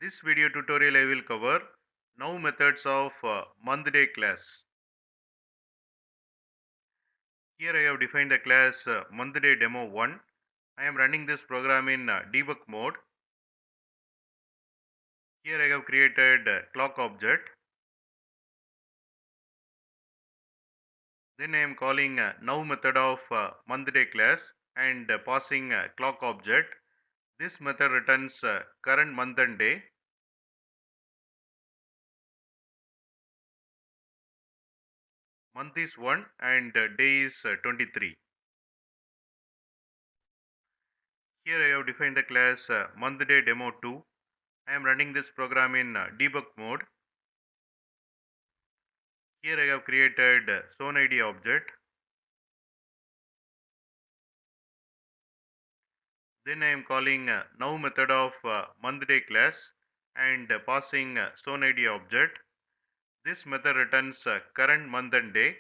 This video tutorial I will cover now methods of MonthDay class. Here I have defined the class MonthDay demo 1. I am running this program in debug mode. Here I have created clock object. Then I am calling now method of MonthDay class and passing clock object. This method returns current month and day. Month is 1 and day is 23. Here I have defined the class MonthDay demo 2. I am running this program in debug mode. Here I have created zone ID object. Then I am calling now method of MonthDay class and passing zone ID object. This method returns current month and day.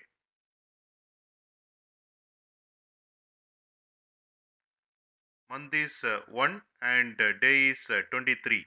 Month is 1 and day is 23.